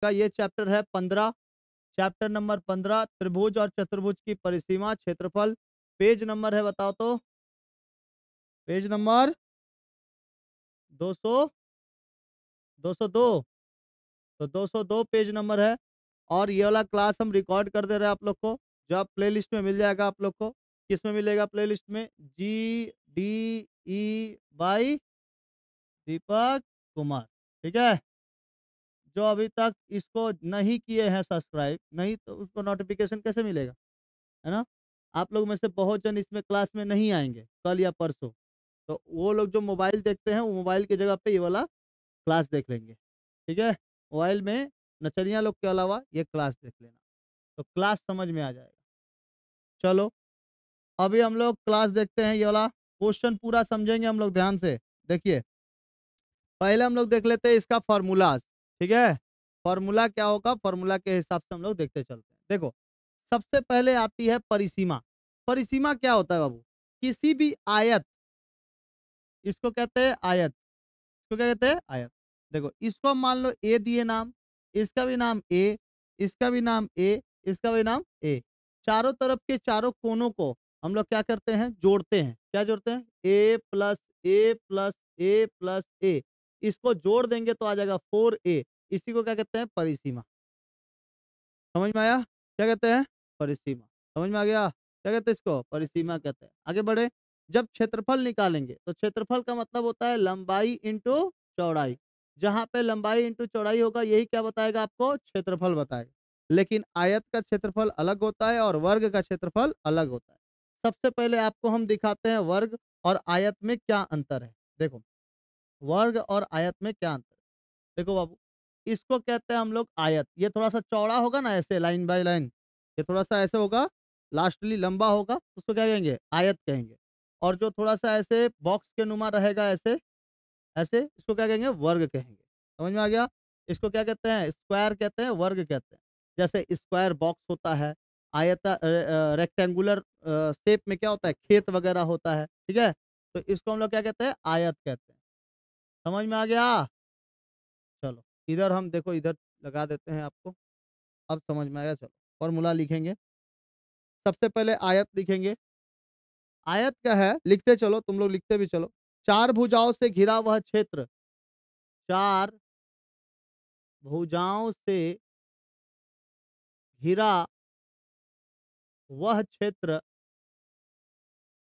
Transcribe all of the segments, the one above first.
का ये चैप्टर है 15, चैप्टर नंबर 15 त्रिभुज और चतुर्भुज की परिसीमा क्षेत्रफल। पेज नंबर है बताओ तो, पेज नंबर 200 202, तो 202 पेज नंबर है। और ये वाला क्लास हम रिकॉर्ड कर दे रहे हैं आप लोग को, जो आप प्लेलिस्ट में मिल जाएगा आप लोग को। किस में मिलेगा प्लेलिस्ट में? GDE दीपक कुमार। ठीक है, जो अभी तक इसको नहीं किए हैं सब्सक्राइब, नहीं तो उसको नोटिफिकेशन कैसे मिलेगा, है ना? आप लोग में से बहुत जन इसमें क्लास में नहीं आएंगे कल या परसों, तो वो लोग जो मोबाइल देखते हैं वो मोबाइल की जगह पे ये वाला क्लास देख लेंगे। ठीक है, मोबाइल में नचनिया लोग के अलावा ये क्लास देख लेना, तो क्लास समझ में आ जाएगा। चलो, अभी हम लोग क्लास देखते हैं, ये वाला क्वेश्चन पूरा समझेंगे हम लोग ध्यान से। देखिए, पहले हम लोग देख लेते हैं इसका फॉर्मूला। ठीक है, फॉर्मूला क्या होगा, फॉर्मूला के हिसाब से हम लोग देखते चलते हैं। देखो, सबसे पहले आती है परिसीमा। परिसीमा क्या होता है बाबू? किसी भी आयत, इसको कहते हैं आयत, इसको क्या कहते हैं? आयत। देखो, इसको हम मान लो ए दिए नाम, इसका भी नाम ए, इसका भी नाम ए, इसका भी नाम ए। चारों तरफ के चारों कोनों को हम लोग क्या करते हैं? जोड़ते हैं। क्या जोड़ते हैं? ए प्लस ए प्लस ए प्लस ए। इसको जोड़ देंगे तो आ जाएगा 4a। इसी को क्या कहते हैं? परिसीमा। समझ में आया? क्या कहते हैं? परिसीमा। समझ में आ गया? क्या कहते हैं इसको? परिसीमा कहते हैं। आगे बढ़े, जब क्षेत्रफल निकालेंगे तो क्षेत्रफल का मतलब होता है लंबाई इंटू चौड़ाई। जहां पे लंबाई इंटू चौड़ाई होगा यही क्या बताएगा आपको? क्षेत्रफल बताएगा। लेकिन आयत का क्षेत्रफल अलग होता है और वर्ग का क्षेत्रफल अलग होता है। सबसे पहले आपको हम दिखाते हैं वर्ग और आयत में क्या अंतर है। देखो, वर्ग और आयत में क्या अंतर है। देखो बाबू, इसको कहते हैं हम लोग आयत। ये थोड़ा सा चौड़ा होगा ना, ऐसे लाइन बाय लाइन, ये थोड़ा सा ऐसे होगा, लास्टली लंबा होगा, तो उसको क्या कहेंगे? आयत कहेंगे। और जो थोड़ा सा ऐसे बॉक्स के नुमा रहेगा, ऐसे ऐसे, इसको क्या कहेंगे? वर्ग कहेंगे। समझ में आ गया? इसको क्या कहते हैं? स्क्वायर कहते हैं, वर्ग कहते हैं। जैसे स्क्वायर बॉक्स होता है, रेक्टेंगुलर शेप में क्या होता है? खेत वगैरह होता है। ठीक है, तो इसको हम लोग क्या कहते हैं? आयत कहते हैं। समझ में आ गया? चलो, इधर हम देखो, इधर लगा देते हैं आपको, अब समझ में आएगा। चलो, फॉर्मूला लिखेंगे। सबसे पहले आयत लिखेंगे। आयत क्या है? लिखते चलो, तुम लोग लिखते भी चलो। चार भुजाओं से घिरा वह क्षेत्र, चार भुजाओं से घिरा वह क्षेत्र,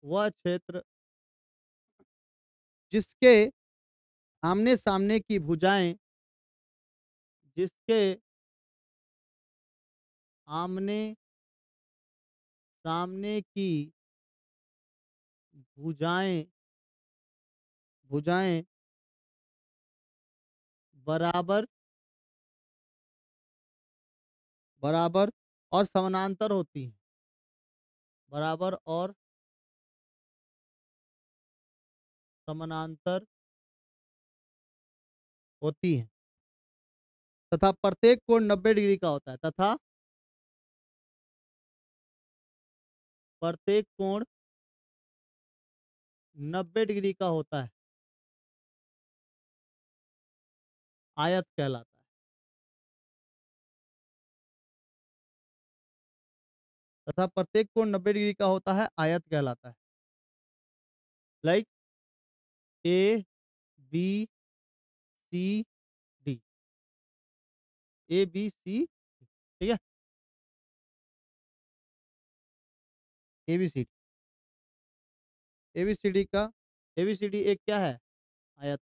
वह क्षेत्र जिसके आमने सामने की भुजाएं, जिसके आमने सामने की भुजाएं, भुजाएं बराबर, बराबर और समानांतर होती हैं, बराबर और समानांतर होती हैं, तथा प्रत्येक कोण 90 डिग्री का होता है, तथा प्रत्येक कोण 90 डिग्री का होता है, आयत कहलाता है। तथा प्रत्येक कोण 90 डिग्री का होता है, आयत कहलाता है। Like A B C D, A B C, ठीक है, A B C D, A B C D का, ए बी सी डी एक क्या है? आयत।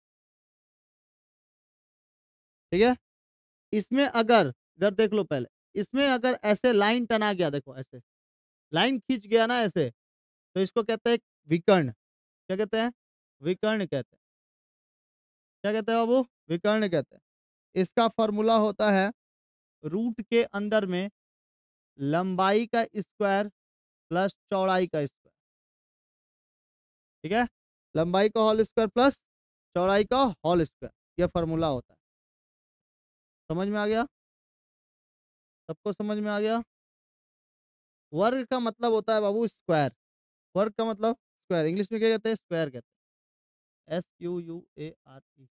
ठीक है, इसमें अगर, इधर देख लो पहले, इसमें अगर ऐसे लाइन टना गया, देखो ऐसे लाइन खींच गया ना ऐसे, तो इसको कहते हैं विकर्ण। क्या कहते हैं? विकर्ण कहते हैं। क्या कहते हैं बाबू? विकर्ण कहते हैं। इसका फॉर्मूला होता है रूट के अंदर में लंबाई का स्क्वायर प्लस चौड़ाई का स्क्वायर। ठीक है, लंबाई का होल स्क्वायर प्लस चौड़ाई का होल स्क्वायर, ये फॉर्मूला होता है। समझ में आ गया? सबको समझ में आ गया? वर्ग का मतलब होता है बाबू स्क्वायर। वर्ग का मतलब स्क्वायर, इंग्लिश में क्या कहते हैं? स्क्वायर कहते हैं, SQUARE।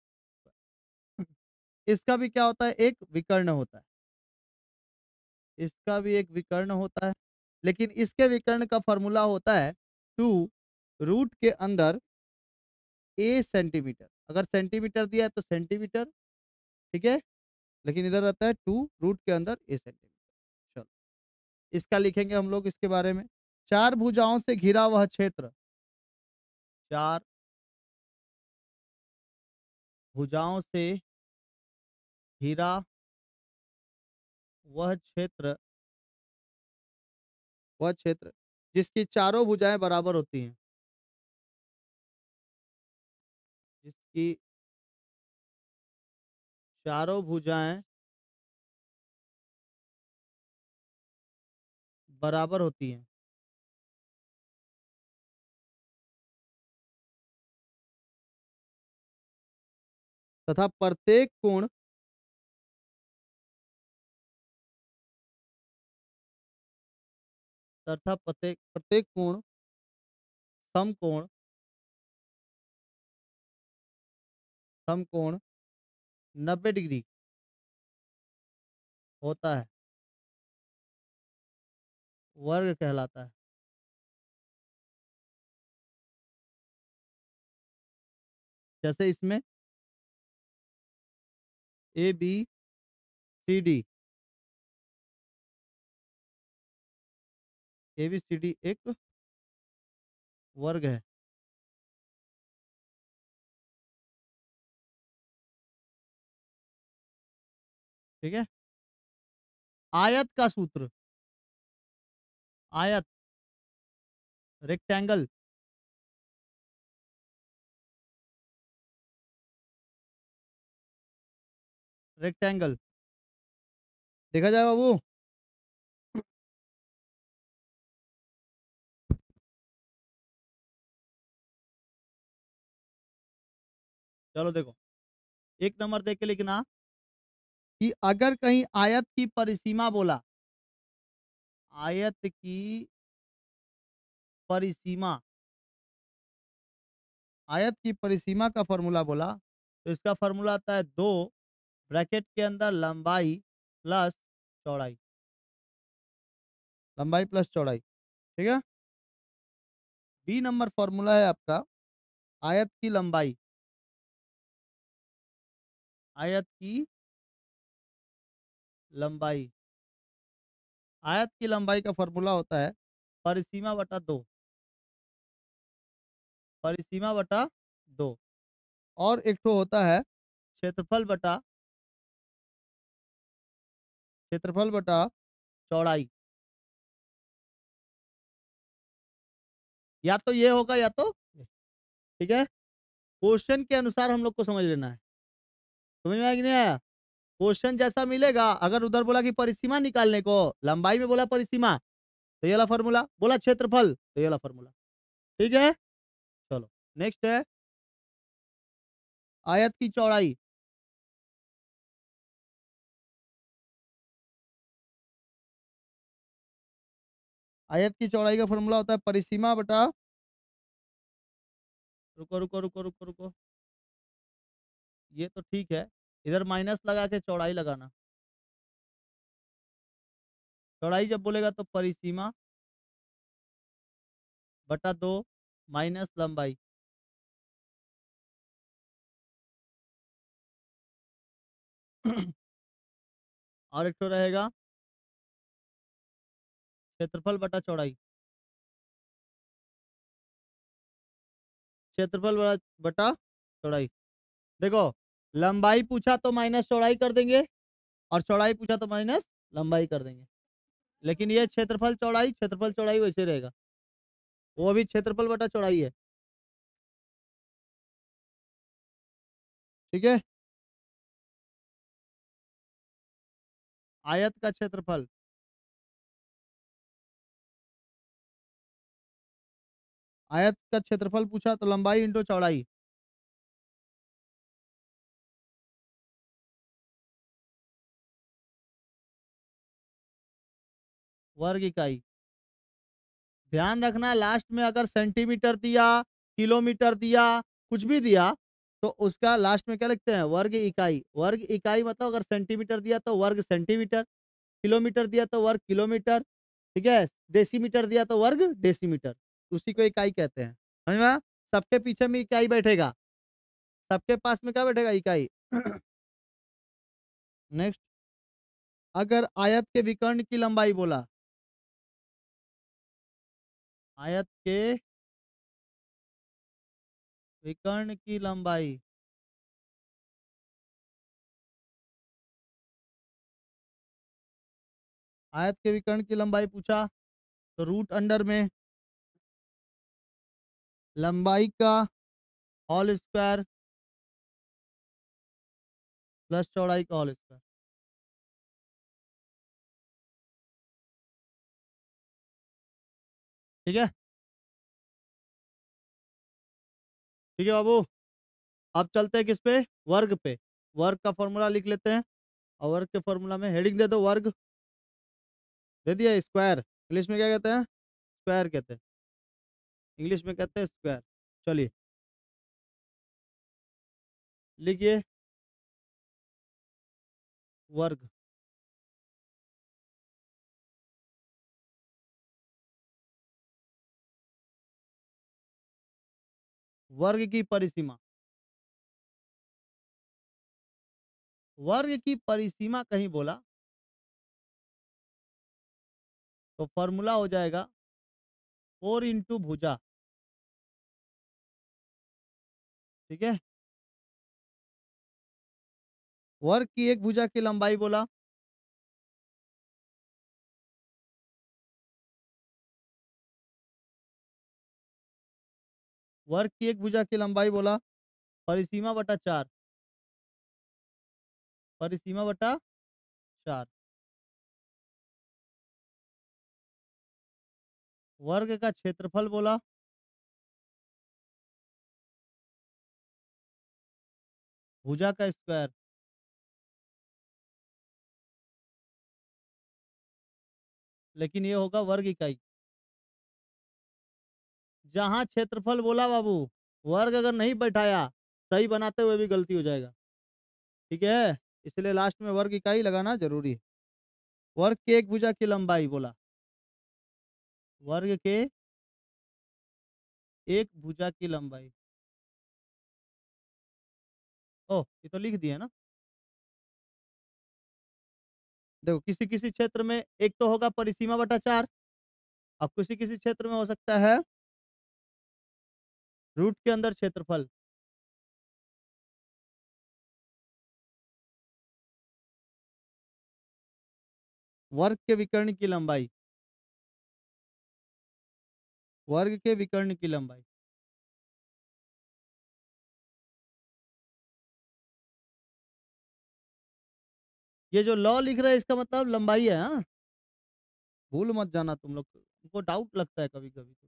इसका भी क्या होता है, एक विकर्ण होता है, इसका भी एक विकर्ण होता है, लेकिन इसके विकर्ण का फॉर्मूला होता है 2 रूट के अंदर ए सेंटीमीटर। अगर सेंटीमीटर दिया है तो सेंटीमीटर, ठीक है, लेकिन इधर रहता है 2 रूट के अंदर ए सेंटीमीटर। चलो, इसका लिखेंगे हम लोग इसके बारे में। चार भुजाओं से घिरा वह क्षेत्र, चार भुजाओं से घिरा वह क्षेत्र, वह क्षेत्र जिसकी चारों भुजाएं बराबर होती हैं, जिसकी चारों भुजाएं बराबर होती हैं तथा प्रत्येक कोण तथा प्रत्येक प्रत्येक कोण समकोण समकोण 90 डिग्री होता है, वर्ग कहलाता है। जैसे इसमें A B C D, A B C D एक वर्ग है, ठीक है। आयत का सूत्र, आयत, रेक्टेंगल, रेक्टेंगल, देखा जाए बाबू। चलो देखो, एक नंबर देख के लिखना कि अगर कहीं आयत की परिसीमा बोला, आयत की परिसीमा, आयत की परिसीमा का फॉर्मूला बोला, तो इसका फॉर्मूला आता है 2 ब्रैकेट के अंदर लंबाई प्लस चौड़ाई, लंबाई प्लस चौड़ाई, ठीक है। बी नंबर फॉर्मूला है आपका आयत की लंबाई, आयत की लंबाई, आयत की लंबाई का फॉर्मूला होता है परिसीमा बटा 2, परिसीमा बटा 2, और एक तो होता है क्षेत्रफल बटा, क्षेत्रफल बटा चौड़ाई। या तो ये होगा या तो, ठीक है, क्वेश्चन के अनुसार हम लोग को समझ लेना है। समझ में आया कि नहीं आया? क्वेश्चन जैसा मिलेगा, अगर उधर बोला कि परिसीमा निकालने को, लंबाई में बोला परिसीमा, तो ये वाला फॉर्मूला, बोला क्षेत्रफल तो ये वाला फॉर्मूला, ठीक है। चलो नेक्स्ट है आयत की चौड़ाई, आयत की चौड़ाई का फॉर्मूला होता है परिसीमा बटा, रुको रुको रुको रुको रुको, ये तो ठीक है, इधर माइनस लगा के चौड़ाई लगाना, चौड़ाई जब बोलेगा तो परिसीमा बटा 2 माइनस लंबाई, और एक तो रहेगा क्षेत्रफल बटा चौड़ाई, क्षेत्रफल बटा चौड़ाई। देखो, लंबाई पूछा तो माइनस चौड़ाई कर देंगे, और चौड़ाई पूछा तो माइनस लंबाई कर देंगे, लेकिन ये क्षेत्रफल चौड़ाई वैसे रहेगा, वो भी क्षेत्रफल बटा चौड़ाई है, ठीक है। आयत का क्षेत्रफल, आयत का क्षेत्रफल पूछा तो लंबाई इंटू चौड़ाई, वर्ग इकाई। ध्यान रखना लास्ट में अगर सेंटीमीटर दिया, किलोमीटर दिया, कुछ भी दिया, तो उसका लास्ट में क्या लिखते हैं, वर्ग इकाई। वर्ग इकाई मतलब अगर सेंटीमीटर दिया तो वर्ग सेंटीमीटर, किलोमीटर दिया तो वर्ग किलोमीटर, ठीक है, डेसीमीटर दिया तो वर्ग डेसीमीटर, उसी को इकाई कहते हैं। समझ में आया? सबके पीछे में इकाई बैठेगा, सबके पास में क्या बैठेगा, इकाई। नेक्स्ट, अगर आयत के विकर्ण की लंबाई बोला, आयत के विकर्ण की लंबाई, आयत के विकर्ण की लंबाई पूछा तो रूट अंडर में लंबाई का होल स्क्वायर प्लस चौड़ाई का होल स्क्वायर। ठीक है, ठीक है बाबू। अब चलते हैं किस पे, वर्ग पे। वर्ग का फॉर्मूला लिख लेते हैं, और वर्ग के फॉर्मूला में हेडिंग दे दो वर्ग, दे दिया स्क्वायर, इंग्लिश में क्या कहते हैं, स्क्वायर कहते हैं, इंग्लिश में कहते हैं स्क्वायर। चलिए लिखिए वर्ग। वर्ग की परिसीमा, वर्ग की परिसीमा कहीं बोला तो फॉर्मूला हो जाएगा 4 इंटू भुजा। ठीक है, वर्ग की एक भुजा की लंबाई बोला, वर्ग की एक भुजा की लंबाई बोला, परिसीमा बटा 4, परिसीमा बटा 4, वर्ग का क्षेत्रफल बोला, भुजा का स्क्वायर, लेकिन ये होगा वर्ग इकाई। जहां क्षेत्रफल बोला बाबू, वर्ग अगर नहीं बैठाया, सही बनाते हुए भी गलती हो जाएगा। ठीक है, इसलिए लास्ट में वर्ग इकाई लगाना जरूरी है। वर्ग के एक भुजा की लंबाई बोला, वर्ग के एक भुजा की लंबाई, ओह ये तो लिख दिया ना। देखो किसी किसी क्षेत्र में एक तो होगा परिसीमा बटा 4, अब किसी किसी क्षेत्र में हो सकता है रूट के अंदर क्षेत्रफल। वर्ग के विकर्ण की लंबाई, वर्ग के विकर्ण की लंबाई, ये जो लॉ लिख रहे हैं इसका मतलब लंबाई है, हाँ, भूल मत जाना तुम लोग, तुमको डाउट लगता है कभी कभी तो।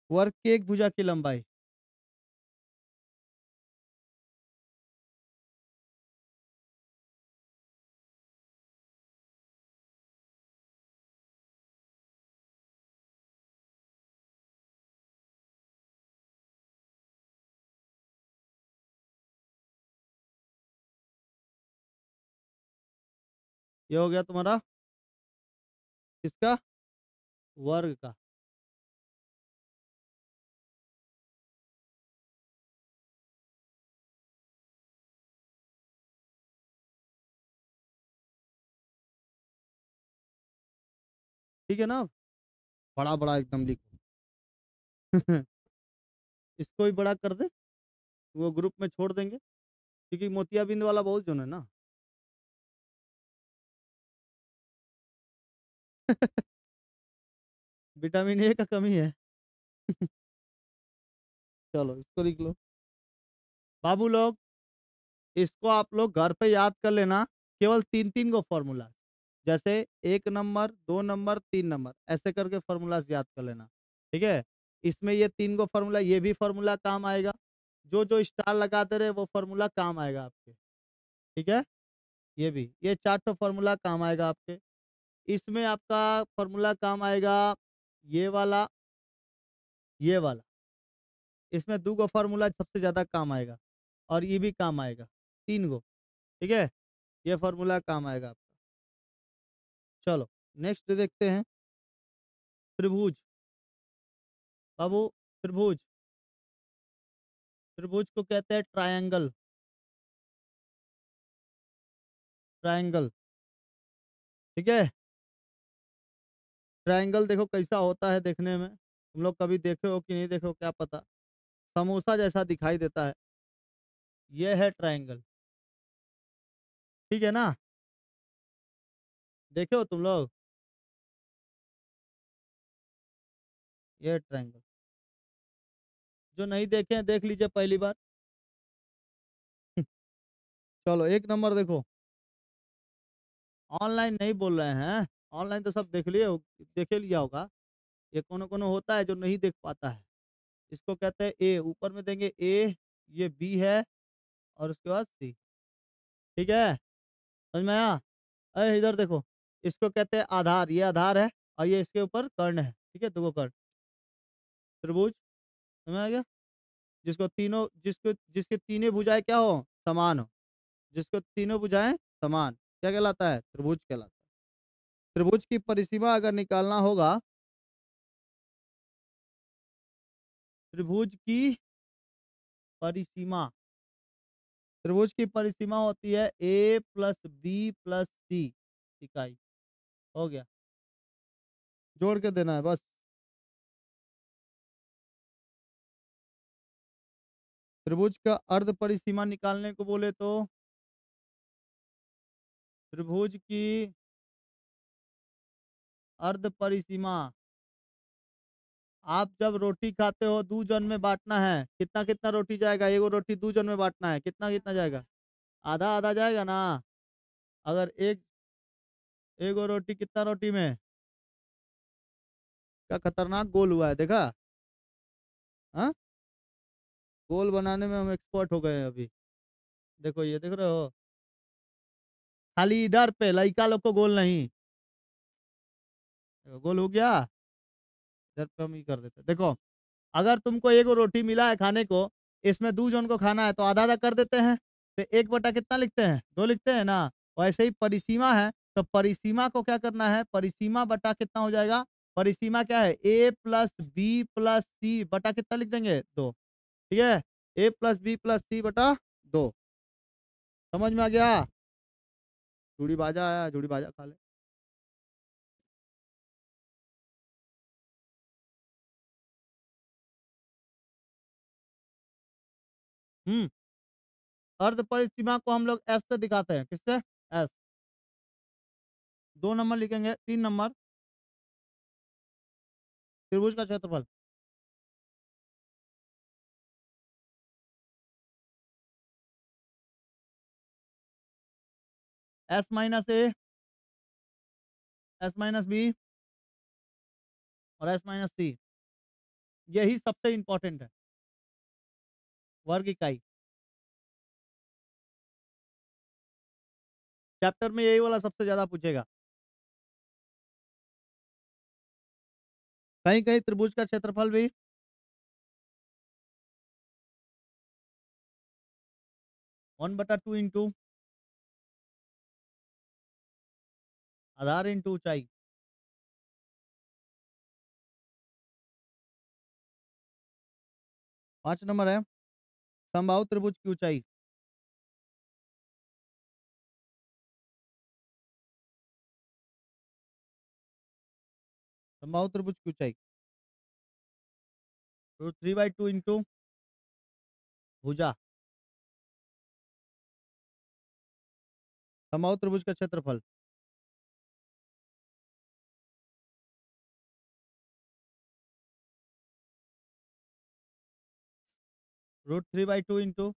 वर्ग की एक भुजा की लंबाई, ये हो गया तुम्हारा किसका, वर्ग का। ठीक है ना, बड़ा बड़ा एकदम लिखो। इसको भी बड़ा कर दे, वो ग्रुप में छोड़ देंगे, क्योंकि मोतियाबिंद वाला बहुत जो है ना। विटामिन ए का कमी है। चलो इसको लिख लो बाबू लोग, इसको आप लोग घर पे याद कर लेना, केवल तीन तीन गो फॉर्मूला, जैसे 1 नंबर 2 नंबर 3 नंबर ऐसे करके फॉर्मूलाज याद कर लेना। ठीक है, इसमें ये तीन गो फॉर्मूला, ये भी फॉर्मूला काम आएगा, जो जो स्टार लगाते रहे वो फॉर्मूला काम आएगा आपके। ठीक है, ये भी, ये चार तो फॉर्मूला काम आएगा आपके। इसमें आपका फॉर्मूला काम आएगा ये वाला, ये वाला। इसमें 2 गो फॉर्मूला सबसे ज़्यादा काम आएगा और ये भी काम आएगा, 3 गो, ठीक है? ये फॉर्मूला काम आएगा आपका। चलो, नेक्स्ट देखते हैं, त्रिभुज। बाबू, त्रिभुज, त्रिभुज को कहते हैं ट्रायंगल, ट्रायंगल, ठीक है? ट्रायंगल देखो कैसा होता है देखने में, तुम लोग कभी देखे हो कि नहीं देखे हो क्या पता, समोसा जैसा दिखाई देता है, ये है ट्रायंगल, ठीक है ना? देखे हो तुम लोग? ये है ट्रायंगल। जो नहीं देखे हैं देख लीजिए पहली बार। चलो, एक नंबर देखो, ऑनलाइन नहीं बोल रहे हैं, ऑनलाइन तो सब देखे लिया होगा। ये कोनो-कोनो होता है जो नहीं देख पाता है। इसको कहते हैं ए, ऊपर में देंगे ए, ये बी है और उसके बाद सी, ठीक है? समझ में आया? इधर देखो, इसको कहते हैं आधार, ये आधार है और ये इसके ऊपर कर्ण है, ठीक है? 2 गो कर्ण, त्रिभुज, समझ में आ गया? जिसके तीनों भुजाएँ क्या हो? समान हो, जिसको तीनों भुजाएँ समान, क्या कहलाता है? त्रिभुज कहलाता है। त्रिभुज की परिसीमा अगर निकालना होगा, त्रिभुज की परिसीमा, त्रिभुज की परिसीमा होती है ए प्लस बी प्लस सी इकाई, हो गया, जोड़ के देना है बस। त्रिभुज का अर्ध परिसीमा निकालने को बोले तो त्रिभुज की अर्ध परिसीमा, आप जब रोटी खाते हो 2 जन में बाँटना है, कितना-कितना रोटी जाएगा? एगो रोटी 2 जन में बाँटना है, कितना-कितना जाएगा? आधा-आधा जाएगा ना? अगर एक एगो रोटी कितना रोटी में? क्या खतरनाक गोल हुआ है, देखा? हाँ? गोल बनाने में हम एक्सपर्ट हो गए हैं अभी। देखो ये देख रहे हो? खाली इधर पे लइका लोग को गोल नहीं। गोल हो गया? इधर पे हम ही कर देते हैं। देखो, अगर तुमको एगो रोटी मिला है खाने को, इसमें 2 जन को खाना है तो आधा-आधा कर देते हैं। तो 1 बटा कितना लिखते हैं? 2 लिखते हैं ना? वैसे ही परिसीमा है, तो परिसीमा को क्या करना है? परिसीमा बटा कितना हो जाएगा? परिसीमा क्या है? ए प्लस बी प्लस सी बटा कितना लिख देंगे? 2, ठीक है? ए प्लस बी प्लस सी बटा 2, समझ में आ गया? चूड़ी बाजा आया, चूड़ी बाजा खा ले। हुँ, अर्ध परिसीमा को हम लोग एस से दिखाते हैं, किससे? एस। 2 नंबर लिखेंगे, 3 नंबर, त्रिभुज का क्षेत्रफल। एस माइनस ए, एस माइनस बी और एस माइनस सी, यही सबसे इम्पोर्टेंट है, वर्ग इकाई। चैप्टर में यही वाला सबसे ज़्यादा पूछेगा। कहीं-कहीं त्रिभुज का क्षेत्रफल भी 1/2 इंटू आधार इंटू ऊँचाई। 5 नंबर है, समबाहु त्रिभुज की ऊँचाई। समबाहु त्रिभुज की ऊँचाई, √3/2 इंटू भुजा, समबाहु त्रिभुज का क्षेत्रफल। √3/2 इंटू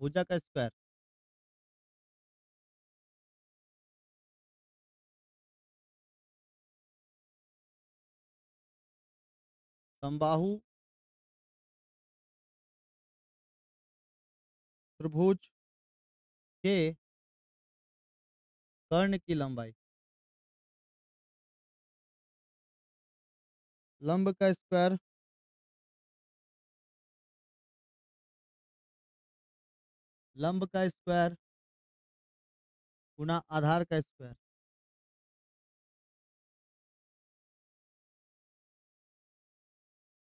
भुजा का स्क्वायर। समबाहु त्रिभुज के कर्ण की लंबाई। लंब का स्क्वायर लंब का स्क्वायर गुना आधार का स्क्वायर।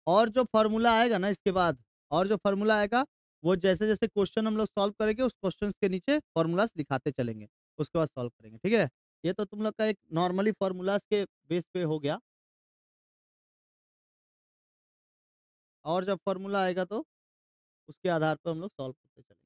और जो फॉर्मूला आएगा ना इसके बाद, और जो फॉर्मूला आएगा, वो जैसे-जैसे क्वेश्चन हम लोग सॉल्व करेंगे उस क्वेश्चंस के नीचे फॉर्मूलास दिखाते चलेंगे। उसके बाद सॉल्व करेंगे, ठीक है? ये तो तुम लोग का एक नॉर्मली फॉर्मूलास के बेस पे हो गया। और जब फॉर्मूला आएगा तो उसके आधार पे हम लोग सॉल्व करते चलेंगे।